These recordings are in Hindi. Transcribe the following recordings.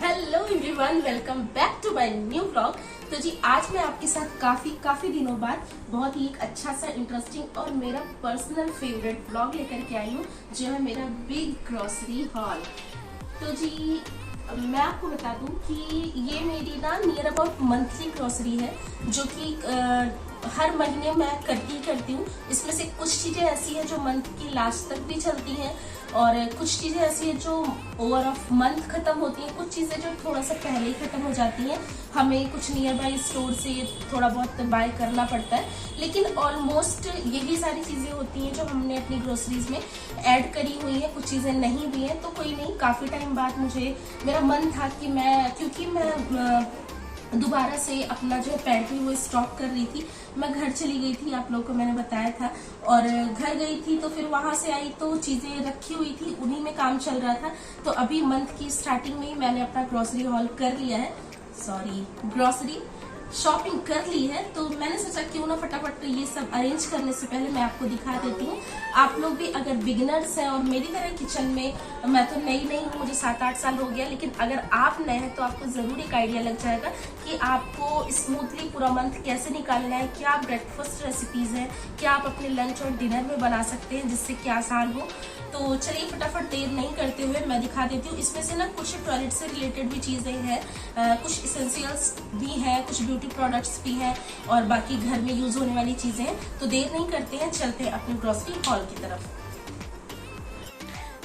Hello everyone, welcome back to my new blog. तो जी आज मैं आपके साथ काफी दिनों बाद बहुत ही एक अच्छा सा इंटरेस्टिंग और मेरा पर्सनल फेवरेट ब्लॉग लेकर के आई हूँ, जो है मेरा बिग ग्रोसरी हॉल। तो जी मैं आपको बता दूं कि ये मेरी ना नियर अबाउट मंथली ग्रोसरी है, जो कि हर महीने मैं करती हूँ। इसमें से कुछ चीजें ऐसी हैं जो मंथ की लास्ट तक भी चलती हैं, और कुछ चीजें ऐसी हैं जो ओवर ऑफ मंथ खत्म होती हैं, कुछ चीजें जो थोड़ा सा पहले ही खत्म हो जाती हैं। हमें कुछ नियर बाई स्टोर से थोड़ा बहुत बाय करना पड़ता है, लेकिन ऑलमोस्ट यही सारी चीजें होती हैं जो हमने अपनी ग्रोसरीज में ऐड करी हुई हैं। कुछ चीजें नहीं भी हैं तो कोई नहीं, काफी टाइम बाद मुझे मेरा मन था कि क्योंकि मैं दोबारा से अपना जो है पेंट्री वो स्टॉक कर रही थी। मैं घर चली गई थी, आप लोगों को मैंने बताया था, और घर गई थी तो फिर वहां से आई तो चीजें रखी हुई थी, उन्हीं में काम चल रहा था। तो अभी मंथ की स्टार्टिंग में ही मैंने अपना ग्रोसरी हॉल कर लिया है, ग्रोसरी शॉपिंग कर ली है। तो मैंने सोचा क्यों ना फटाफट ये सब अरेंज करने से पहले मैं आपको दिखा देती हूँ। आप लोग भी अगर बिगिनर्स हैं और मेरी तरह किचन में, मैं तो नई हूँ, मुझे 7-8 साल हो गया, लेकिन अगर आप नए हैं तो आपको जरूर एक आइडिया लग जाएगा कि आपको स्मूथली पूरा मंथ कैसे निकालना है, क्या ब्रेकफास्ट रेसिपीज है, क्या आप अपने लंच और डिनर में बना सकते हैं जिससे कि आसान हो। तो चलिए फटाफट देर नहीं करते हुए मैं दिखा देती हूँ। इसमें से ना कुछ टॉयलेट से रिलेटेड भी चीजें हैं, कुछ इसेंशियल्स भी हैं, कुछ ब्यूटी प्रोडक्ट्स भी हैं, और बाकी घर में यूज होने वाली चीजें हैं। तो देर नहीं करते हैं, चलते हैं अपने ग्रोसरी हॉल की तरफ।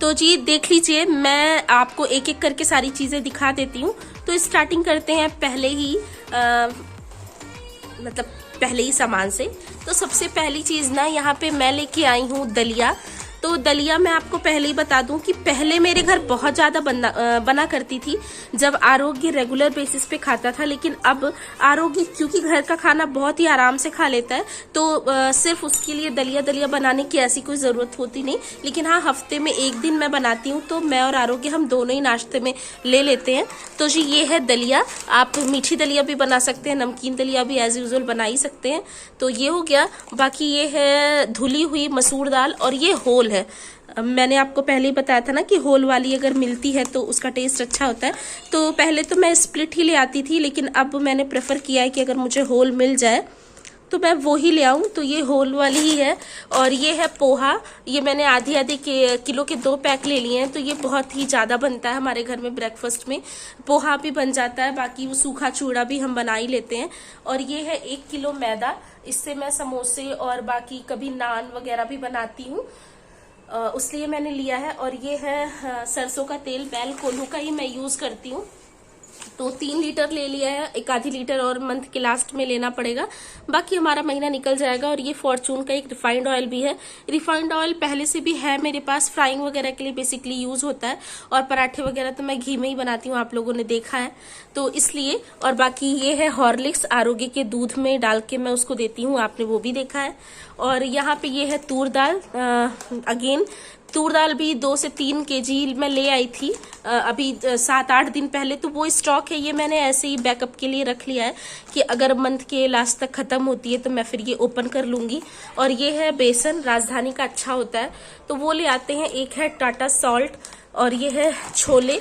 तो जी देख लीजिए, मैं आपको एक एक करके सारी चीजें दिखा देती हूँ। तो स्टार्टिंग करते हैं पहले ही सामान से। तो सबसे पहली चीज ना यहाँ पे मैं लेके आई हूँ दलिया। तो दलिया मैं आपको पहले ही बता दूं कि पहले मेरे घर बहुत ज्यादा बना करती थी जब आरोग्य रेगुलर बेसिस पे खाता था, लेकिन अब आरोग्य क्योंकि घर का खाना बहुत ही आराम से खा लेता है, तो सिर्फ उसके लिए दलिया बनाने की ऐसी कोई जरूरत होती नहीं। लेकिन हाँ, हफ्ते में एक दिन मैं बनाती हूँ, तो मैं और आरोग्य हम दोनों ही नाश्ते में ले लेते हैं। तो जी ये है दलिया। आप मीठी दलिया भी बना सकते हैं, नमकीन दलिया भी एज यूजुअल बना ही सकते हैं। तो ये हो गया। बाकी ये है धुली हुई मसूर दाल, और ये होल है। मैंने आपको पहले ही बताया था ना कि होल वाली अगर मिलती है तो उसका टेस्ट अच्छा होता है। तो पहले तो मैं स्प्लिट ही ले आती थी, लेकिन अब मैंने प्रेफर किया है कि अगर मुझे होल मिल जाए तो मैं वो ही ले आऊं। तो ये होल वाली ही है। और ये है पोहा। ये मैंने आधी किलो के 2 पैक ले लिए हैं। तो ये बहुत ही ज्यादा बनता है हमारे घर में, ब्रेकफास्ट में पोहा भी बन जाता है, बाकी वो सूखा चूड़ा भी हम बना ही लेते हैं। और ये है 1 किलो मैदा, इससे मैं समोसे और बाकी कभी नान वगैरह भी बनाती हूँ, उसलिए मैंने लिया है। और ये है सरसों का तेल, बैल कोल्हू का ही मैं यूज करती हूँ। तो 3 लीटर ले लिया है, 1 आधी लीटर और मंथ के लास्ट में लेना पड़ेगा, बाकी हमारा महीना निकल जाएगा। और ये फॉर्चून का एक रिफाइंड ऑयल भी है। रिफाइंड ऑयल पहले से भी है मेरे पास, फ्राइंग वगैरह के लिए बेसिकली यूज होता है, और पराठे वगैरह तो मैं घी में ही बनाती हूँ, आप लोगों ने देखा है तो इसलिए। और बाकी ये है हॉर्लिक्स, आरोग्य के दूध में डाल के मैं उसको देती हूँ, आपने वो भी देखा है। और यहाँ पे ये है तूर दाल। अगेन तूर दाल भी 2 से 3 केजी मैं ले आई थी अभी 7-8 दिन पहले, तो वो स्टॉक है। ये मैंने ऐसे ही बैकअप के लिए रख लिया है कि अगर मंथ के लास्ट तक खत्म होती है तो मैं फिर ये ओपन कर लूंगी। और ये है बेसन, राजधानी का अच्छा होता है, तो वो ले आते हैं। एक है टाटा सॉल्ट, और ये है छोले।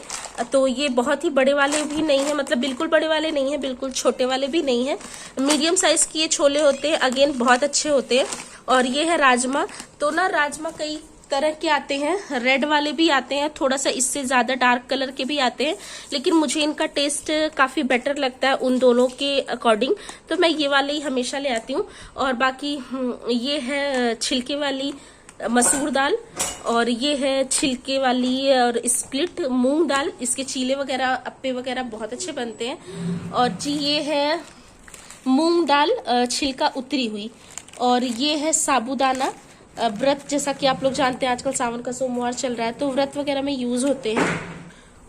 तो ये बहुत ही बड़े वाले भी नहीं है, मतलब बिल्कुल बड़े वाले नहीं है, बिल्कुल छोटे वाले भी नहीं है, मीडियम साइज के ये छोले होते हैं। अगेन बहुत अच्छे होते हैं। और ये है राजमा। तो ना राजमा कई तरह के आते हैं, रेड वाले भी आते हैं, थोड़ा सा इससे ज्यादा डार्क कलर के भी आते हैं, लेकिन मुझे इनका टेस्ट काफी बेटर लगता है उन दोनों के अकॉर्डिंग, तो मैं ये वाले ही हमेशा ले आती हूँ। और बाकी ये है छिलके वाली मसूर दाल, और ये है छिलके वाली और स्प्लिट मूंग दाल। इसके चीले वगैरह, अप्पे वगैरह बहुत अच्छे बनते हैं। और जी ये है मूंग दाल छिलका उतरी हुई। और ये है साबूदाना, व्रत, जैसा कि आप लोग जानते हैं आजकल सावन का सोमवार चल रहा है, तो व्रत वगैरह में यूज होते हैं।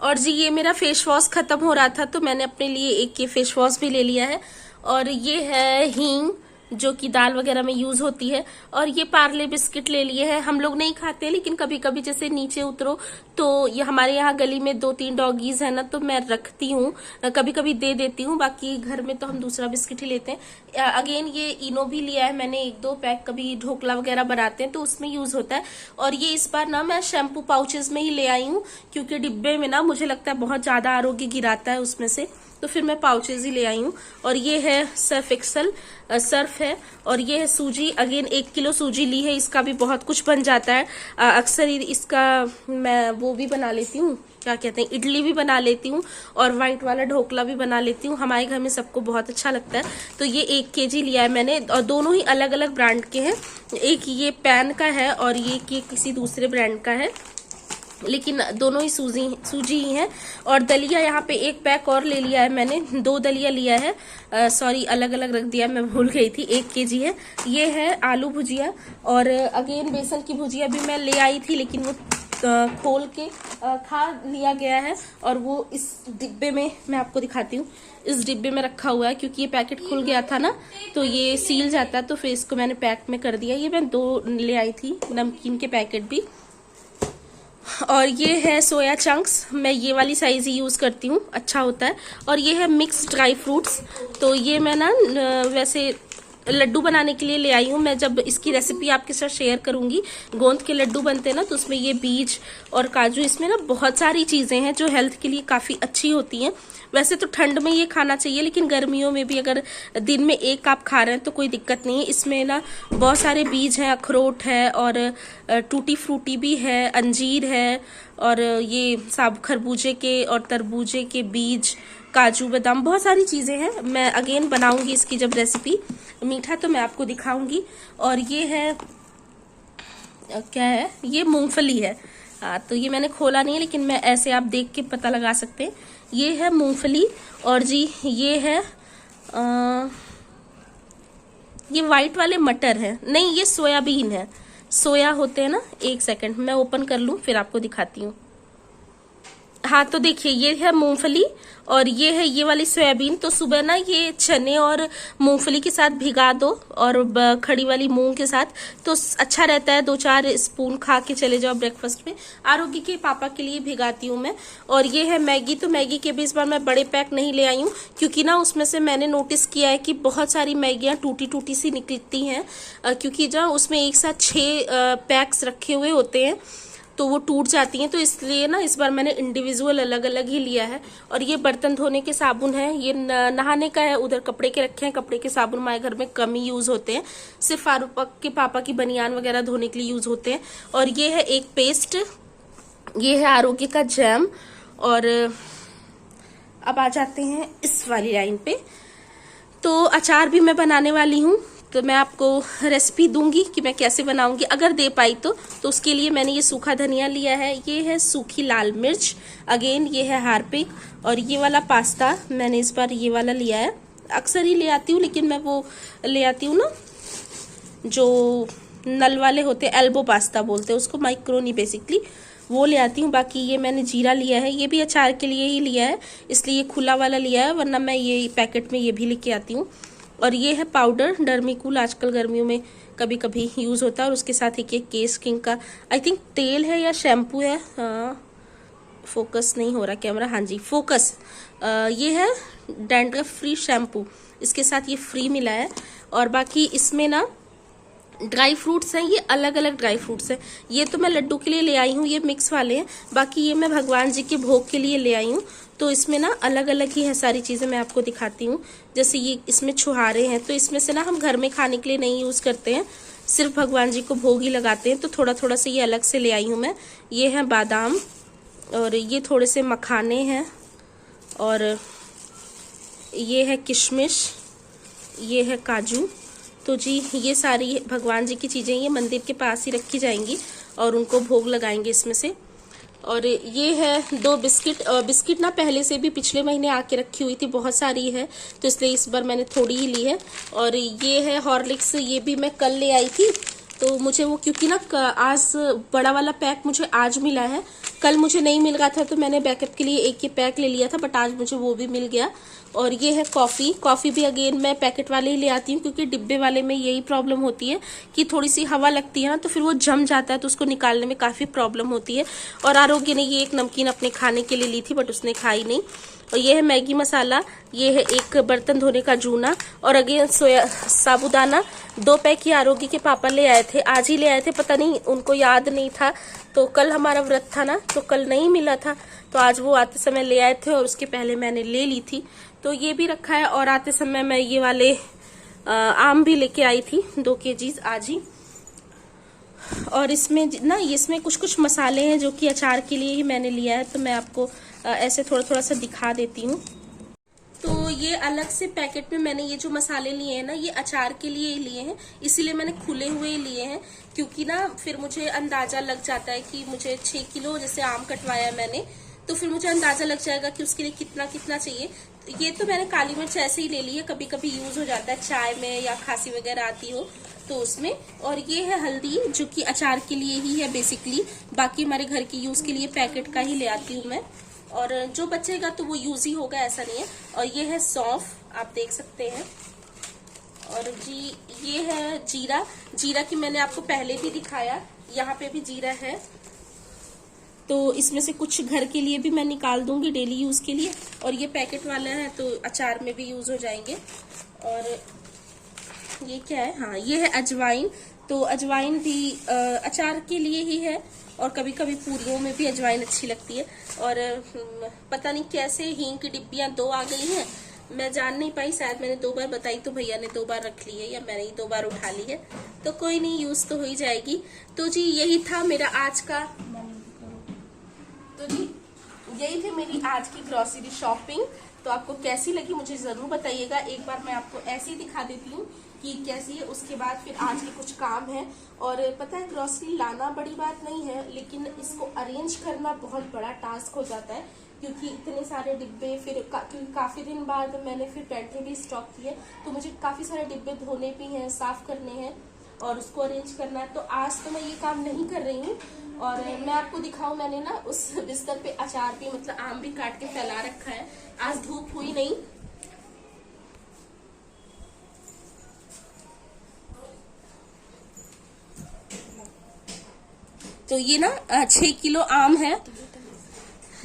और जी ये मेरा फेस वॉश खत्म हो रहा था, तो मैंने अपने लिए एक ये फेस वॉश भी ले लिया है। और ये है हींग, जो कि दाल वगैरह में यूज होती है। और ये पार्ले बिस्किट ले लिए हैं, हम लोग नहीं खाते लेकिन कभी कभी जैसे नीचे उतरो तो ये हमारे यहाँ गली में 2-3 डॉगीज है ना, तो मैं रखती हूँ, कभी कभी दे देती हूँ, बाकी घर में तो हम दूसरा बिस्किट ही लेते हैं। अगेन ये इनो भी लिया है मैंने 1-2 पैक, कभी ढोकला वगैरह बनाते हैं तो उसमें यूज होता है। और ये इस बार ना मैं शैम्पू पाउचेस में ही ले आई हूँ, क्योंकि डिब्बे में ना मुझे लगता है बहुत ज्यादा आरोग्य गिराता है उसमें से, तो फिर मैं पाउचेज ही ले आई हूँ। और ये है सर्फ एक्सल सर्फ है, और ये है सूजी। अगेन 1 किलो सूजी ली है, इसका भी बहुत कुछ बन जाता है। अक्सर इसका मैं वो भी बना लेती हूँ, क्या कहते हैं, इडली भी बना लेती हूँ और व्हाइट वाला ढोकला भी बना लेती हूँ। हमारे घर में सबको बहुत अच्छा लगता है। तो ये 1 केजी लिया है मैंने, और दोनों ही अलग अलग ब्रांड के हैं। एक ये पैन का है और ये किसी दूसरे ब्रांड का है, लेकिन दोनों ही सूजी ही है। और दलिया यहाँ पे 1 पैक और ले लिया है मैंने, 2 दलिया लिया है, सॉरी अलग अलग रख दिया, मैं भूल गई थी। 1 केजी है। ये है आलू भुजिया, और अगेन बेसन की भुजिया भी मैं ले आई थी, लेकिन वो खोल के खा लिया गया है। और वो इस डिब्बे में मैं आपको दिखाती हूँ, इस डिब्बे में रखा हुआ है, क्योंकि ये पैकेट खुल गया था ना तो ये सील जाता है, तो फिर इसको मैंने पैक में कर दिया। ये मैं 2 ले आई थी, नमकीन के पैकेट भी। और ये है सोया चंक्स, मैं ये वाली साइज ही यूज करती हूँ, अच्छा होता है। और ये है मिक्स ड्राई फ्रूट्स, तो ये मैं ना वैसे लड्डू बनाने के लिए ले आई हूँ। मैं जब इसकी रेसिपी आपके साथ शेयर करूंगी, गोंद के लड्डू बनते हैं ना, तो उसमें ये बीज और काजू, इसमें ना बहुत सारी चीजें हैं जो हेल्थ के लिए काफी अच्छी होती हैं। वैसे तो ठंड में ये खाना चाहिए, लेकिन गर्मियों में भी अगर दिन में 1 आप खा रहे हैं तो कोई दिक्कत नहीं है। इसमें ना बहुत सारे बीज हैं, अखरोट है और टूटी फ्रूटी भी है, अंजीर है, और ये खरबूजे के और तरबूजे के बीज, काजू बादाम, बहुत सारी चीजें हैं। मैं अगेन बनाऊंगी इसकी जब रेसिपी, मीठा तो मैं आपको दिखाऊंगी। और ये है क्या है, ये मूंगफली है। तो ये मैंने खोला नहीं है, लेकिन मैं ऐसे आप देख के पता लगा सकते हैं। ये है मूंगफली, और जी ये है ये व्हाइट वाले मटर है, नहीं ये सोयाबीन है, सोया होते हैं ना। 1 सेकंड मैं ओपन कर लूं फिर आपको दिखाती हूँ। हाँ तो देखिए, ये है मूंगफली और ये है ये वाली सोयाबीन। तो सुबह ना ये चने और मूंगफली के साथ भिगा दो, और खड़ी वाली मूंग के साथ, तो अच्छा रहता है। 2-4 स्पून खा के चले जाओ ब्रेकफास्ट में। आरोग्य के पापा के लिए भिगाती हूँ मैं। और ये है मैगी, तो मैगी के भी इस बार मैं बड़े पैक नहीं ले आई हूँ, क्योंकि ना उसमें से मैंने नोटिस किया है कि बहुत सारी मैगियाँ टूटी टूटी सी निकलती हैं, क्योंकि जब उसमें एक साथ 6 पैक्स रखे हुए होते हैं तो वो टूट जाती हैं। तो इसलिए ना इस बार मैंने इंडिविजुअल अलग अलग ही लिया है। और ये बर्तन धोने के साबुन है, ये नहाने का है, उधर कपड़े के रखे हैं। कपड़े के साबुन हमारे घर में कम ही यूज होते हैं, सिर्फ फारूक के पापा की बनियान वगैरह धोने के लिए यूज होते हैं। और ये है एक पेस्ट, ये है आरोग्य का जैम। और अब आ जाते हैं इस वाली लाइन पे। तो अचार भी मैं बनाने वाली हूँ, तो मैं आपको रेसिपी दूंगी कि मैं कैसे बनाऊंगी, अगर दे पाई तो उसके लिए मैंने ये सूखा धनिया लिया है, ये है सूखी लाल मिर्च, अगेन ये है हार्पिक, और ये वाला पास्ता मैंने इस बार ये वाला लिया है। अक्सर ही ले आती हूँ, लेकिन मैं वो ले आती हूँ ना जो नल वाले होते हैं, एल्बो पास्ता बोलते हैं उसको, माइक्रोनी बेसिकली, वो ले आती हूँ। बाकी ये मैंने जीरा लिया है, ये भी अचार के लिए ही लिया है, इसलिए ये खुला वाला लिया है, वरना मैं ये पैकेट में ये भी लेके आती हूँ। और ये है पाउडर डर्मिकूल, आजकल गर्मियों में कभी कभी यूज होता है। और उसके साथ एक केस किंग का आई थिंक तेल है या शैम्पू है, फोकस नहीं हो रहा कैमरा, हाँ जी फोकस, ये है डैंड्रफ फ्री शैम्पू, इसके साथ ये फ्री मिला है। और बाकी इसमें ना ड्राई फ्रूट्स हैं, ये अलग अलग ड्राई फ्रूट्स हैं। ये तो मैं लड्डू के लिए ले आई हूँ, ये मिक्स वाले हैं। बाकी ये मैं भगवान जी के भोग के लिए ले आई हूँ। तो इसमें ना अलग अलग ही है सारी चीजें, मैं आपको दिखाती हूँ। जैसे ये इसमें छुहारे हैं, तो इसमें से ना हम घर में खाने के लिए नहीं यूज करते हैं, सिर्फ भगवान जी को भोग ही लगाते हैं। तो थोड़ा थोड़ा सा ये अलग से ले आई हूँ मैं। ये है बादाम, और ये थोड़े से मखाने हैं, और ये है किशमिश, ये है काजू। तो जी ये सारी भगवान जी की चीजें ये मंदिर के पास ही रखी जाएंगी और उनको भोग लगाएंगे इसमें से। और ये है 2 बिस्किट, बिस्किट ना पहले से भी पिछले महीने आके रखी हुई थी, बहुत सारी है, तो इसलिए इस बार मैंने थोड़ी ही ली है। और ये है हॉर्लिक्स, ये भी मैं कल ले आई थी, तो मुझे वो क्योंकि ना आज बड़ा वाला पैक मुझे आज मिला है, कल मुझे नहीं मिल रहा था तो मैंने बैकअप के लिए एक ये पैक ले लिया था, बट आज मुझे वो भी मिल गया। और ये है कॉफ़ी। कॉफ़ी भी अगेन मैं पैकेट वाले ही ले आती हूँ, क्योंकि डिब्बे वाले में यही प्रॉब्लम होती है कि थोड़ी सी हवा लगती है ना तो फिर वो जम जाता है, तो उसको निकालने में काफ़ी प्रॉब्लम होती है। और आरोग्य ने ये एक नमकीन अपने खाने के लिए ली थी, बट उसने खाई नहीं। और ये है मैगी मसाला, ये है एक बर्तन धोने का जूना, और अगेन सोया साबुदाना। 2 पैक ही आरोग्य के पापा ले आए थे, आज ही ले आए थे, पता नहीं उनको याद नहीं था। तो कल हमारा व्रत था ना, तो कल नहीं मिला था, तो आज वो आते समय ले आए थे और उसके पहले मैंने ले ली थी, तो ये भी रखा है। और आते समय मैं ये वाले आम भी लेके आई थी, 2 kg आज ही। और इसमें ना इसमें कुछ कुछ मसाले हैं जो कि अचार के लिए ही मैंने लिया है, तो मैं आपको ऐसे थोड़ा थोड़ा सा दिखा देती हूँ। तो ये अलग से पैकेट में मैंने ये जो मसाले लिए हैं ना, ये अचार के लिए ही लिए हैं, इसीलिए मैंने खुले हुए ही लिए हैं, क्योंकि ना फिर मुझे अंदाजा लग जाता है कि मुझे 6 किलो जैसे आम कटवाया मैंने, तो फिर मुझे अंदाजा लग जाएगा कि उसके लिए कितना कितना चाहिए। ये तो मैंने काली मिर्च ऐसे ही ले ली है, कभी कभी यूज हो जाता है चाय में या खांसी वगैरह आती हो तो उसमें। और ये है हल्दी, जो कि अचार के लिए ही है बेसिकली, बाकी हमारे घर की यूज के लिए पैकेट का ही ले आती हूँ मैं, और जो बचेगा तो वो यूज ही होगा, ऐसा नहीं है। और ये है सौंफ, आप देख सकते हैं। और जी ये है जीरा। जीरा की मैंने आपको पहले भी दिखाया, यहाँ पे भी जीरा है, तो इसमें से कुछ घर के लिए भी मैं निकाल दूंगी डेली यूज के लिए, और ये पैकेट वाला है तो अचार में भी यूज हो जाएंगे। और ये क्या है, हाँ ये है अजवाइन। तो अजवाइन भी अचार के लिए ही है, और कभी कभी पूरियों में भी अजवाइन अच्छी लगती है। और पता नहीं कैसे हींग की डिब्बियां 2 आ गई हैं, मैं जान नहीं पाई, शायद मैंने 2 बार बताई तो भैया ने 2 बार रख ली है, या मैंने ही 2 बार उठा ली है, तो कोई नहीं, यूज तो हो ही जाएगी। तो जी यही था मेरा आज का, तो जी यही थी मेरी आज की ग्रोसरी शॉपिंग। तो आपको कैसी लगी मुझे जरूर बताइएगा। एक बार मैं आपको ऐसे ही दिखा देती हूँ कि कैसी है, उसके बाद फिर आज के कुछ काम है। और पता है ग्रोसरी लाना बड़ी बात नहीं है, लेकिन इसको अरेंज करना बहुत बड़ा टास्क हो जाता है, क्योंकि इतने सारे डिब्बे, फिर क्योंकि काफी दिन बाद मैंने फिर पैंट्री भी स्टॉक किए, तो मुझे काफी सारे डिब्बे धोने भी हैं, साफ करने हैं और उसको अरेंज करना है। तो आज तो मैं ये काम नहीं कर रही हूँ। और मैं आपको दिखाऊं, मैंने ना उस बिस्तर पे अचार भी, मतलब आम भी काट के फैला रखा है, आज धूप हुई नहीं। तो ये ना 6 किलो आम है,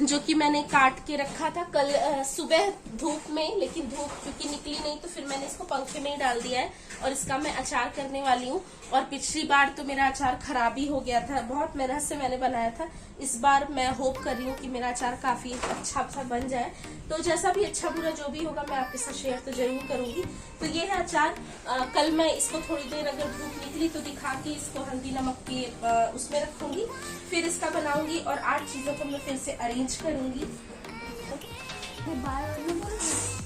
जो कि मैंने काट के रखा था कल सुबह धूप में, लेकिन धूप क्योंकि निकली नहीं तो फिर मैंने इसको पंखे में ही डाल दिया है, और इसका मैं अचार करने वाली हूँ। और पिछली बार तो मेरा अचार खराब ही हो गया था, बहुत मेहनत से मैंने बनाया था। इस बार मैं होप कर रही हूँ कि मेरा अचार काफी अच्छा बन जाए। तो जैसा भी अच्छा बुरा जो भी होगा मैं आपके साथ शेयर तो जरूर करूंगी। तो ये है अचार। कल मैं इसको थोड़ी देर अगर धूप निकली तो दिखा के इसको हल्दी नमक के उसमें रखूंगी, फिर इसका बनाऊंगी और 8 चीजों को मैं फिर से अरेंज करूंगी।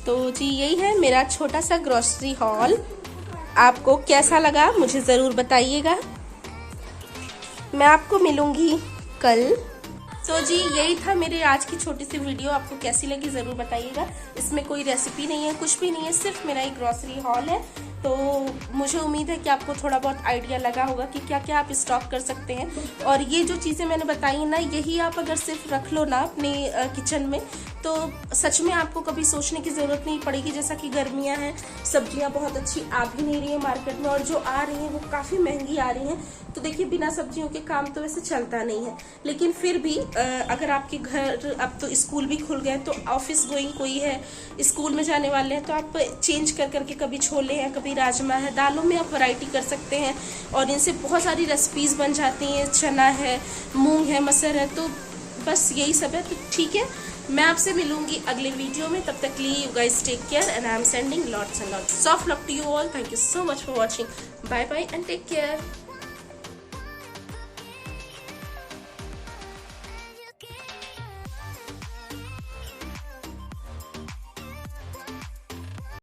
तो जी यही है मेरा छोटा सा ग्रोसरी हॉल। आपको कैसा लगा मुझे जरूर बताइएगा। मैं आपको मिलूंगी कल। तो जी यही था मेरे आज की छोटी सी वीडियो, आपको कैसी लगी जरूर बताइएगा। इसमें कोई रेसिपी नहीं है, कुछ भी नहीं है, सिर्फ मेरा एक ग्रोसरी हॉल है। तो मुझे उम्मीद है कि आपको थोड़ा बहुत आइडिया लगा होगा कि क्या क्या आप स्टॉक कर सकते हैं। और ये जो चीज़ें मैंने बताई ना, यही आप अगर सिर्फ रख लो ना अपने किचन में, तो सच में आपको कभी सोचने की ज़रूरत नहीं पड़ेगी। जैसा कि गर्मियां हैं, सब्जियां बहुत अच्छी आ भी नहीं रही है मार्केट में, और जो आ रही हैं वो काफ़ी महंगी आ रही हैं। तो देखिए बिना सब्जियों के काम तो वैसे चलता नहीं है, लेकिन फिर भी अगर आपके घर, अब तो स्कूल भी खुल गए, तो ऑफिस गोइंग कोई है, स्कूल में जाने वाले हैं, तो आप चेंज कर करके कभी छोले हैं, कभी राजमा है, दालों में आप वैरायटी कर सकते हैं, और इनसे बहुत सारी रेसिपीज बन जाती हैं। चना है, मूंग है, मसर है, तो बस यही सब है। तो ठीक है, मैं आपसे मिलूंगी अगले वीडियो में। तब तक के लिए you guys take care and I am sending lots and lots of love to you all. Thank you so much for watching. Bye bye and take care.